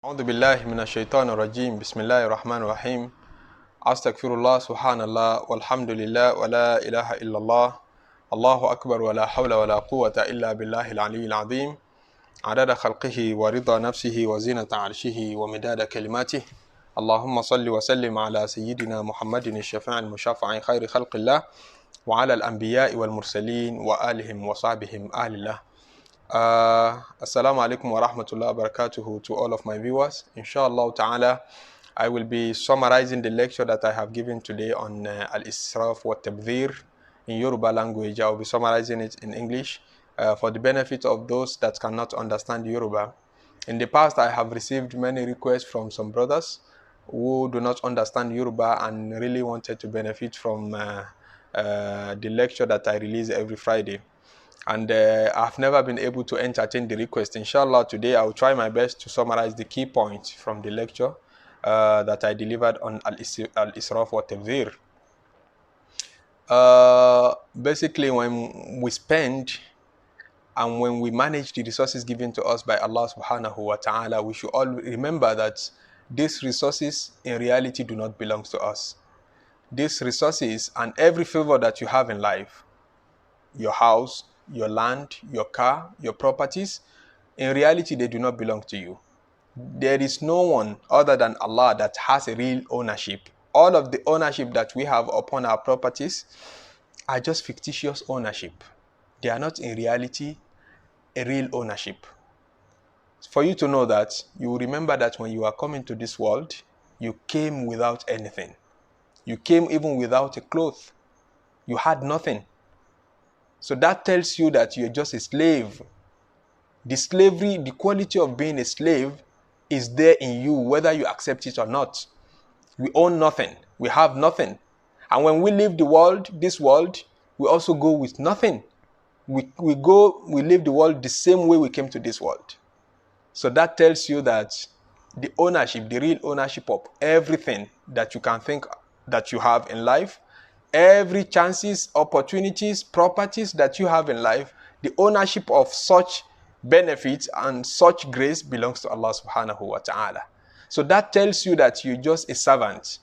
أعوذ بالله من الشيطان الرجيم بسم الله الرحمن الرحيم أستغفر الله سبحان الله والحمد لله ولا إله إلا الله الله أكبر ولا حول ولا قوة إلا بالله العلي العظيم عدد خلقه ورضا نفسه وزينة عرشه ومداد كلماته اللهم صل وسلم على سيدنا محمد الشفيع المشفع خير خلق الله وعلى الأنبياء والمرسلين وآلهم وصحبهم أهل الله. Assalamu alaikum wa rahmatullahi wa barakatuhu to all of my viewers. Inshallah ta'ala, I will be summarizing the lecture that I have given today on al-Israf wa tabdhir in Yoruba language. I will be summarizing it in English for the benefit of those that cannot understand Yoruba. In the past, I have received many requests from some brothers who do not understand Yoruba and really wanted to benefit from the lecture that I release every Friday. And I've never been able to entertain the request. Inshallah, today I will try my best to summarize the key points from the lecture that I delivered on al-Israf wa tabdhir. Basically, when we spend and when we manage the resources given to us by Allah subhanahu wa ta'ala, we should all remember that these resources in reality do not belong to us. These resources and every favor that you have in life, your house, your land, your car, your properties, in reality, they do not belong to you. There is no one other than Allah that has a real ownership. All of the ownership that we have upon our properties are just fictitious ownership. They are not in reality a real ownership. For you to know that, you will remember that when you are coming to this world, you came without anything. You came even without a cloth. You had nothing. So that tells you that you're just a slave. The slavery, the quality of being a slave is there in you, whether you accept it or not. We own nothing. We have nothing. And when we leave the world, this world, we also go with nothing. We leave the world the same way we came to this world. So that tells you that the ownership, the real ownership of everything that you can think that you have in life, every chances, opportunities, properties that you have in life, the ownership of such benefits and such grace belongs to Allah subhanahu wa ta'ala. So that tells you that you're just a servant.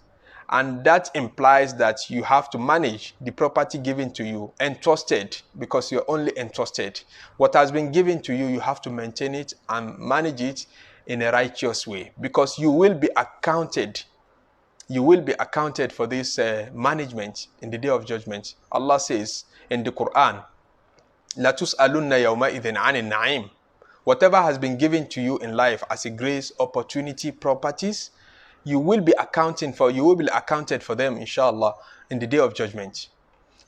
And that implies that you have to manage the property given to you, entrusted, because you're only entrusted. What has been given to you, you have to maintain it and manage it in a righteous way, because you will be accounted. You will be accounted for this management in the day of judgment. Allah says in the Qur'an, "La tus'alunna yawma idhin 'anil na'im." Whatever has been given to you in life as a grace, opportunity, properties, you will be accounted for them, inshallah, in the day of judgment.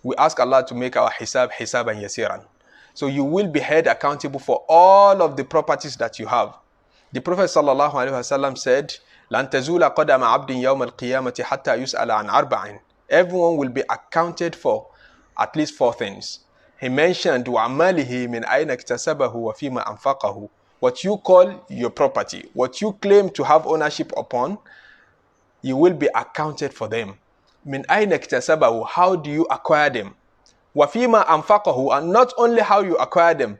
We ask Allah to make our hisaban yasiran. So you will be held accountable for all of the properties that you have. The Prophet sallallahu alaihi wasallam said, "Lan tazula qadama 'abdin yawm al-qiyamati hatta yus'ala an arba'in." Everyone will be accounted for at least 4 things. He mentioned وَعَمَالِهِ مِنْ أَيْنَ اكْتَسَبَهُ وَفِيمَ أَنْفَقَهُ. What you call your property, what you claim to have ownership upon, you will be accounted for them. مِنْ أَيْنَ اكْتَسَبَهُ. How do you acquire them? وَفِيمَ أَنْفَقَهُ. And not only how you acquire them.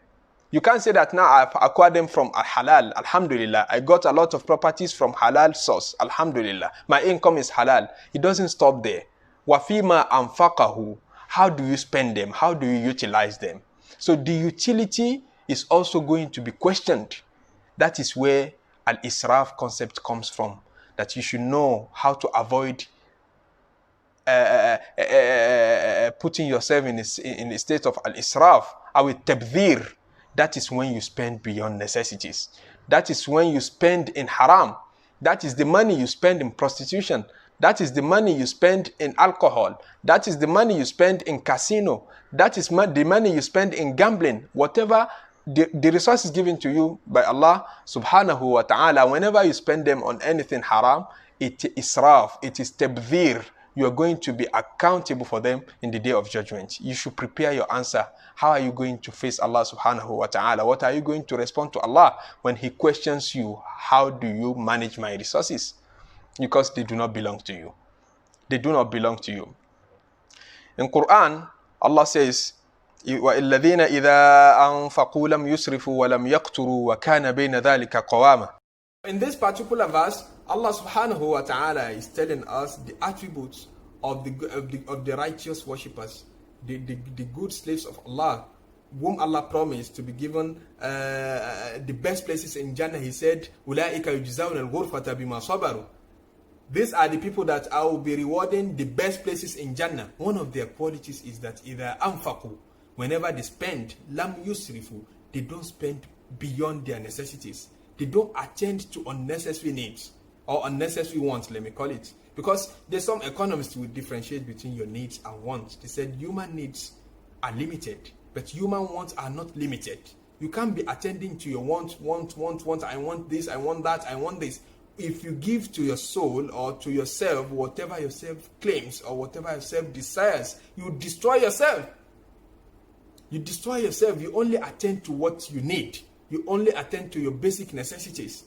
You can't say that now I've acquired them from halal. Alhamdulillah. I got a lot of properties from halal source. Alhamdulillah. My income is halal. It doesn't stop there. وَفِيمَ أَنْفَقَهُ. How do you spend them? How do you utilize them? So the utility is also going to be questioned. That is where al-israf concept comes from. That you should know how to avoid putting yourself in a state of al-israf. Or tabdhir. That is when you spend beyond necessities. That is when you spend in haram. That is the money you spend in prostitution. That is the money you spend in alcohol. That is the money you spend in casino. That is the money you spend in gambling. Whatever the resources given to you by Allah subhanahu wa ta'ala, whenever you spend them on anything haram, it is israf, it is tabdhir. You are going to be accountable for them in the day of judgment. You should prepare your answer. How are you going to face Allah subhanahu wa ta'ala? What are you going to respond to Allah when He questions you? How do you manage my resources? Because they do not belong to you. They do not belong to you. In Quran, Allah says, وَإِلَّذِينَ إِذَا أَنفَقُوا لَمْ يُسْرِفُوا وَلَمْ يَقْتُرُوا وَكَانَ بَيْنَ ذَلِكَ قَوَامًا. In this particular verse, Allah subhanahu wa ta'ala is telling us the attributes of the righteous worshippers, the good slaves of Allah, whom Allah promised to be given the best places in Jannah. He said, أُولَٰئِكَ يُجْزَوْنَ الْغُرْفَةَ بِمَا صَبَرُوا. These are the people that I will be rewarding the best places in Jannah. One of their qualities is that إِذَا أَنْفَقُوا, whenever they spend, لَمْ يُسْرِفُوا, they don't spend beyond their necessities. They don't attend to unnecessary needs or unnecessary wants, let me call it. Because there's some economists who differentiate between your needs and wants. They said human needs are limited, but human wants are not limited. You can't be attending to your want. I want this, I want that, I want this. If you give to your soul or to yourself whatever yourself claims or whatever yourself desires, you destroy yourself. You destroy yourself. You only attend to what you need. You only attend to your basic necessities.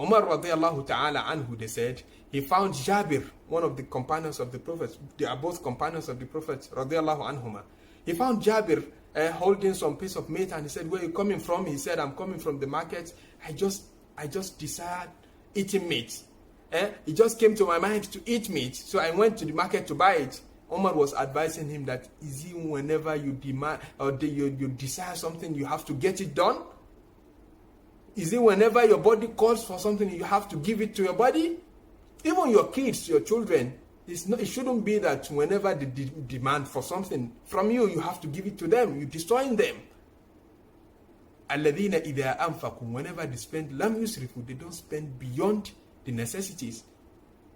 Umar radiallahu ta'ala anhu, they said, he found Jabir, one of the companions of the Prophet. They are both companions of the Prophet radiallahu anhuma. He found Jabir holding some piece of meat, and he said, where are you coming from? He said, I'm coming from the market. I just desired eating meat. It just came to my mind to eat meat, so I went to the market to buy it. Umar was advising him that is it whenever you demand or you desire something, you have to get it done? Is it whenever your body calls for something, you have to give it to your body? Even your kids, your children, it shouldn't be that whenever they demand for something from you, you have to give it to them. You're destroying them. الَّذِينَ إِذَا أَنْفَقُوا, whenever they spend, لَمْ يُسْرِفُوا, they don't spend beyond the necessities.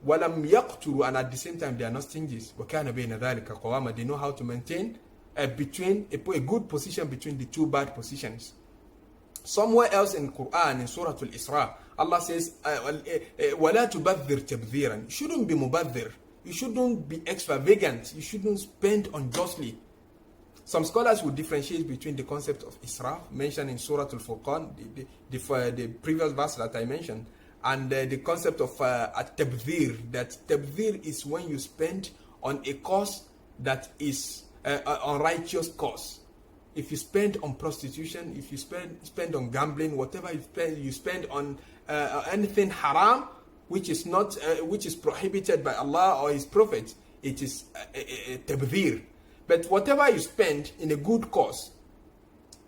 وَلَمْ يَقْتُرُوا, and at the same time, they are not stingy. وَكَانَ بَيْنَ ذَلِكَ قَوَامًا, they know how to maintain a good position between the two bad positions. Somewhere else in Qur'an, in Surah Al-Isra, Allah says, وَلَا تُبَذِّرْ تَبْذِيرًا. You shouldn't be mubadhir. You shouldn't be extravagant. You shouldn't spend unjustly. Some scholars will differentiate between the concept of israf, mentioned in Surah Al-Furqan, the previous verse that I mentioned, and the concept of at-tabdhir, that tabdhir is when you spend on a cause that is unrighteous cause. If you spend on prostitution, if you spend on gambling, whatever you spend on anything haram, which is prohibited by Allah or His Prophet, it is tabdhir. But whatever you spend in a good cause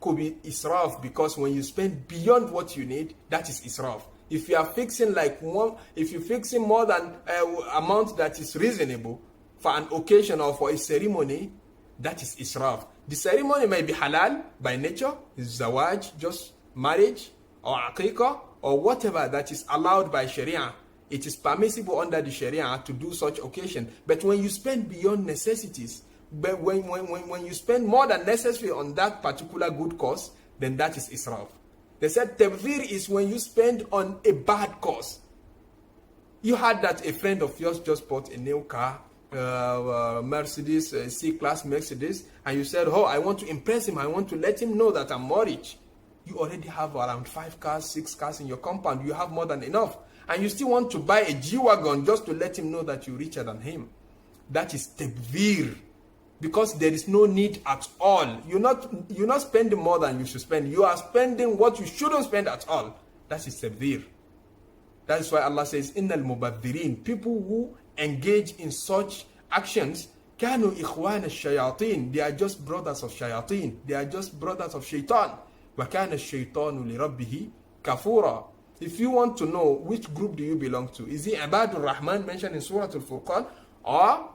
could be israf, because when you spend beyond what you need, that is israf. If you are fixing more than amount that is reasonable for an occasion or for a ceremony, that is israf. The ceremony may be halal by nature, zawaj, just marriage, or aqiqah, or whatever that is allowed by Sharia. It is permissible under the Sharia to do such occasion. But when you spend beyond necessities, but when you spend more than necessary on that particular good cause, then that is israf. They said tabdhir is when you spend on a bad cause. You had that a friend of yours just bought a new car, Mercedes, C-Class Mercedes, and you said, oh, I want to impress him, I want to let him know that I'm more rich. You already have around 5 cars, 6 cars in your compound, you have more than enough, and you still want to buy a G-Wagon just to let him know that you're richer than him. That is tabdhir, because there is no need at all. You're not spending more than you should spend. You are spending what you shouldn't spend at all. That is tabdhir. That is why Allah says, innal mubadhirin, people who engage in such actions, kanu ikhwan al-shayateen, they are just brothers of shayateen, they are just brothers of shaitan. Wa kana ash-shaytanu li rabbihi kafura. If you want to know which group do you belong to, is it Ibadur Rahman mentioned in Surah Al-Furqan, or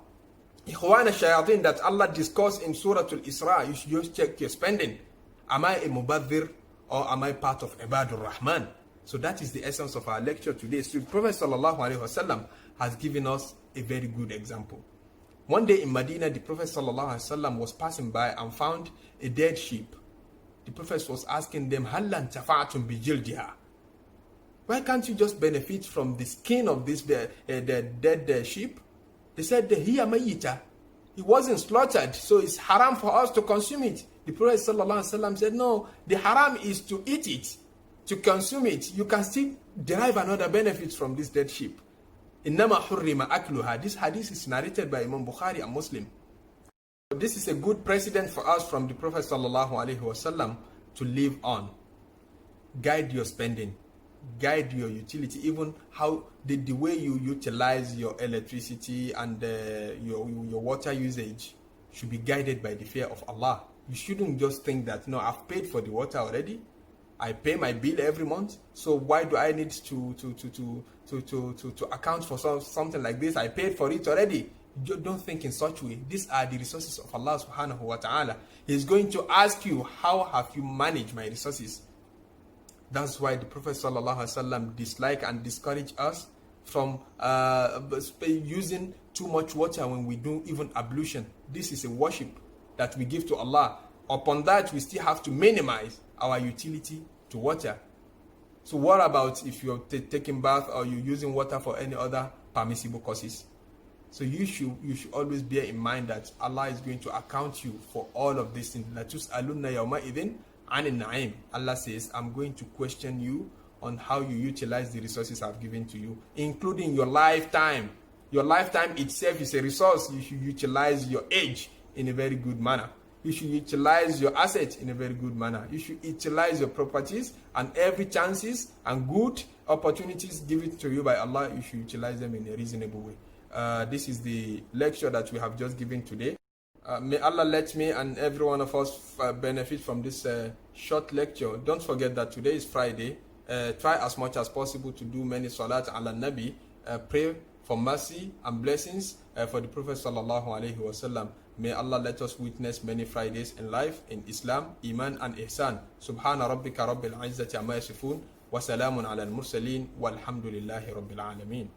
ikhwan al-shayateen that Allah discussed in Surah Al-Isra? You should just check your spending. Am I a mubadhir, or am I part of Ibadur Rahman? So that is the essence of our lecture today. So the Prophet sallallahu alaihi wasallam has given us a very good example. One day in Medina, the Prophet sallallahu alaihi wasallam was passing by and found a dead sheep. The Prophet was asking them, "Hal intafa'tum bi jildiha?" Why can't you just benefit from the skin of this the dead sheep? They said, "Hiya mayyita." It wasn't slaughtered, so it's haram for us to consume it. The Prophet sallallahu alaihi wasallam said, "No, the haram is to eat it, to consume it. You can still derive another benefit from this dead sheep." Innama hurrima akluha. This hadith is narrated by Imam Bukhari and Muslim. This is a good precedent for us from the Prophet sallallahu alaihi wasallam to live on. Guide your spending. guide your utility, even how the way you utilize your electricity and your water usage should be guided by the fear of Allah. You shouldn't just think that, no, I've paid for the water already. I pay my bill every month, so why do I need to account for something like this? I paid for it already. Don't think in such way. These are the resources of Allah subhanahu wa ta'ala. He's going to ask you, how have you managed my resources? That's why the Prophet sallallahu alaihi wasallam dislike and discourage us from using too much water when we do even ablution. This is a worship that we give to Allah. Upon that, we still have to minimize our utility to water. So what about if you're taking bath or you're using water for any other permissible causes? So you should always bear in mind that Allah is going to account you for all of these things. La tus'alunna yawma idhin 'anil na'im. Allah says, I'm going to question you on how you utilize the resources I've given to you, including your lifetime. Your lifetime itself is a resource. You should utilize your age in a very good manner. You should utilize your assets in a very good manner. You should utilize your properties and every chances and good opportunities given to you by Allah. You should utilize them in a reasonable way. This is the lecture that we have just given today. May Allah let me and every one of us benefit from this short lecture. Don't forget that today is Friday. Try as much as possible to do many salat ala nabi. Pray for mercy and blessings for the Prophet sallallahu alaihi wasallam. May Allah let us witness many Fridays in life, in Islam, Iman and Ihsan. Subhana rabbika rabbil izzati amma yasifun. Wa salamun ala al-mursaleen. Walhamdulillahi rabbil alameen.